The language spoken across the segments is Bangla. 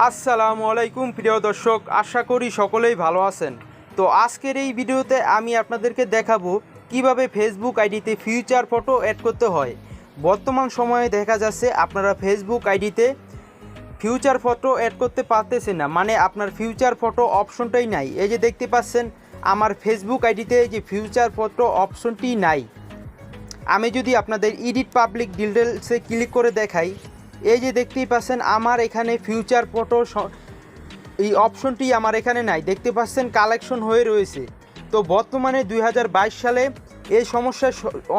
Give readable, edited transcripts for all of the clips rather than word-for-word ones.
আসসালামু আলাইকুম প্রিয় দর্শক, আশা করি সকলেই ভালো আছেন। তো আজকের এই ভিডিওতে আমি আপনাদেরকে দেখাবো কিভাবে ফেসবুক আইডিতে ফিউচার ফটো অ্যাড করতে হয়। বর্তমান সময়ে দেখা যাচ্ছে আপনারা ফেসবুক আইডিতে ফিউচার ফটো অ্যাড করতে পারতেছেন না, মানে আপনার ফিউচার ফটো অপশনটাই নাই। এই যে দেখতে পাচ্ছেন আমার ফেসবুক আইডিতে এই যে ফিউচার ফটো অপশনটি নাই। আমি যদি আপনাদের এডিট পাবলিক ডিটেলসে ক্লিক করে দেখাই, এই যে দেখতেই পাচ্ছেন আমার এখানে ফিউচার ফটো এই অপশনটি আমার এখানে নাই। দেখতে পাচ্ছেন কালেকশন হয়ে রয়েছে। তো বর্তমানে 2022 সালে এই সমস্যা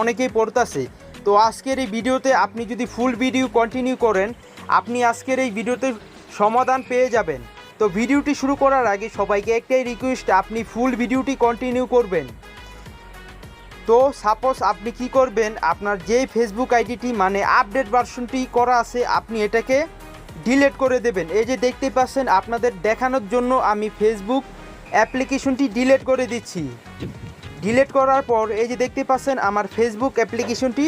অনেকেই পড়তেছে। তো আজকের এই ভিডিওতে আপনি যদি ফুল ভিডিও কন্টিনিউ করেন, আপনি আজকের এই ভিডিওতে সমাধান পেয়ে যাবেন। তো ভিডিওটি শুরু করার আগে সবাইকে একটাই রিকোয়েস্ট, আপনি ফুল ভিডিওটি কন্টিনিউ করবেন। তো সাপোজ আপনি কি করবেন, আপনার যেই ফেসবুক আইডিটি মানে আপডেট ভার্সনটি করা আছে আপনি এটাকে ডিলিট করে দেবেন। এই যে দেখতে পাচ্ছেন আপনাদের দেখানোর জন্য আমি ফেসবুক অ্যাপ্লিকেশনটি ডিলিট করে দিচ্ছি। ডিলিট করার পর এই যে দেখতে পাচ্ছেন আমার ফেসবুক অ্যাপ্লিকেশনটি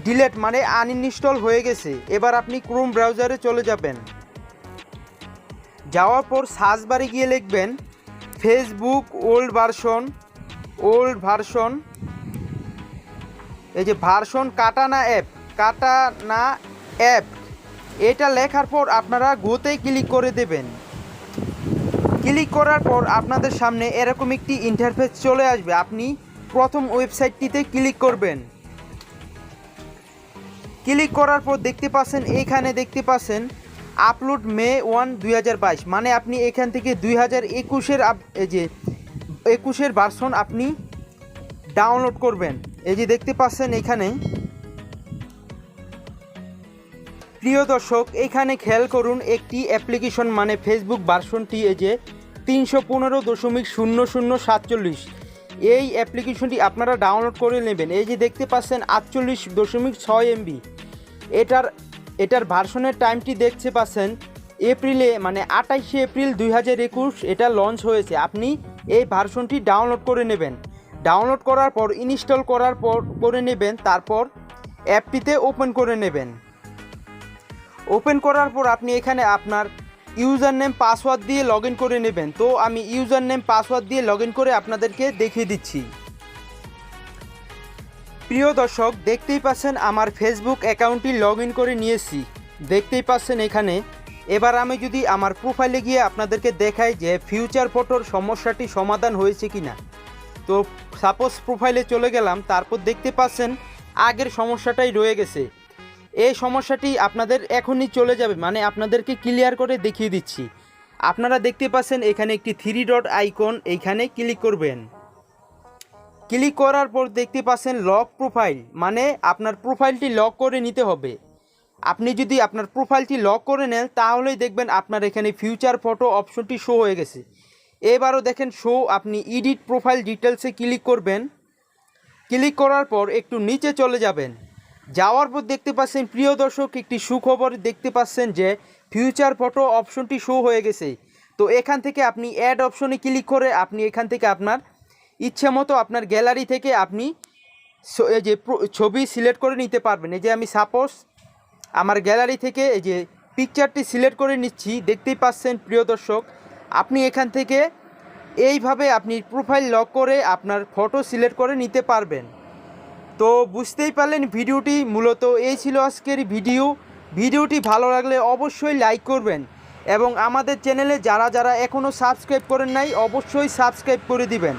ডিলিট মানে আনইনস্টল হয়ে গেছে। এবার আপনি ক্রোম ব্রাউজারে চলে যাবেন। যাওয়ার পর সার্চ বারে গিয়ে লিখবেন ফেসবুক ওল্ড ভার্সন এই যে ভার্সন কাটানা অ্যাপ এটা লেখার পর আপনারা গোতে ক্লিক করে দেবেন। ক্লিক করার পর আপনাদের সামনে এরকম একটি ইন্টারফেস চলে আসবে। আপনি প্রথম ওয়েবসাইটটিতে ক্লিক করবেন। ক্লিক করার পর দেখতে পাচ্ছেন এইখানে দেখতে পাচ্ছেন আপলোড মে 1, 2022, মানে আপনি এখান থেকে 2021-এর এই যে 21-এর ভার্সন আপনি ডাউনলোড করবেন। এই যে দেখতে পাচ্ছেন এখানে। প্রিয় দর্শক, এখানে খেয়াল করুন একটি অ্যাপ্লিকেশন মানে ফেসবুক ভার্সনটি এই যে 315.0047, এই অ্যাপ্লিকেশনটি আপনারা ডাউনলোড করে নেবেন। এই যে দেখতে পাচ্ছেন 48.6 MB। এটার ভার্সনের টাইমটি দেখতে পাচ্ছেন এপ্রিলে, মানে 28শে এপ্রিল 2021 এটা লঞ্চ হয়েছে। আপনি এই ভার্সনটি ডাউনলোড করে নেবেন। ডাউনলোড করার পর ইনস্টল করার পর করে নেবেন। তারপর অ্যাপটিতে ওপেন করে নেবেন। ওপেন করার পর আপনি এখানে আপনার ইউজার নেম পাসওয়ার্ড দিয়ে লগ ইন করে নেবেন। তো আমি ইউজার নেম পাসওয়ার্ড দিয়ে লগ ইন করে আপনাদেরকে দেখিয়ে দিচ্ছি। প্রিয় দর্শক, দেখতেই পাচ্ছেন আমার ফেসবুক অ্যাকাউন্টটি লগ ইন করে নিয়েছি। দেখতেই পাচ্ছেন এখানে। এবার আমি যদি আমার প্রোফাইলে গিয়ে আপনাদেরকে দেখাই যে ফিউচার ফটোর সমস্যাটি সমাধান হয়েছে কিনা। তো সাপোজ প্রোফাইলে চলে গেলাম, তারপর দেখতে পাচ্ছেন আগের সমস্যাটাই রয়ে গেছে। এই সমস্যাটি আপনাদের এখনই চলে যাবে, মানে আপনাদেরকে ক্লিয়ার করে দেখিয়ে দিচ্ছি। আপনারা দেখতে পাচ্ছেন এখানে একটি 3 ডট আইকন, এইখানে ক্লিক করবেন। ক্লিক করার পর দেখতে পাচ্ছেন লক প্রোফাইল, মানে আপনার প্রোফাইলটি লক করে নিতে হবে। আপনি যদি আপনার প্রোফাইলটি লক করে নেন তাহলেই দেখবেন আপনার এখানে ফিউচার ফটো অপশনটি শো হয়ে গেছে। এবারও দেখেন শো, আপনি এডিট প্রোফাইল ডিটেলসে ক্লিক করবেন। ক্লিক করার পর একটু নিচে চলে যাবেন। যাওয়ার পর দেখতে পাচ্ছেন প্রিয় দর্শক একটি সুখবর দেখতে পাচ্ছেন যে ফিউচার ফটো অপশনটি শো হয়ে গেছে। তো এখান থেকে আপনি অ্যাড অপশনে ক্লিক করে আপনি এখান থেকে আপনার ইচ্ছে মতো আপনার গ্যালারি থেকে আপনি এই যে ছবি সিলেক্ট করে নিতে পারবেন। এই যে আমি সাপোজ আমার গ্যালারি থেকে এই যে পিকচারটি সিলেক্ট করে নিচ্ছি। দেখতেই পাচ্ছেন প্রিয় দর্শক, আপনি এখান থেকে এইভাবে আপনি প্রোফাইল লক করে আপনার ফটো সিলেক্ট করে নিতে পারবেন। তো বুঝতেই পারলেন ভিডিওটি মূলত এই ছিল আজকের ভিডিওটি ভালো লাগলে অবশ্যই লাইক করবেন এবং আমাদের চ্যানেলে যারা এখনও সাবস্ক্রাইব করেন নাই অবশ্যই সাবস্ক্রাইব করে দিবেন।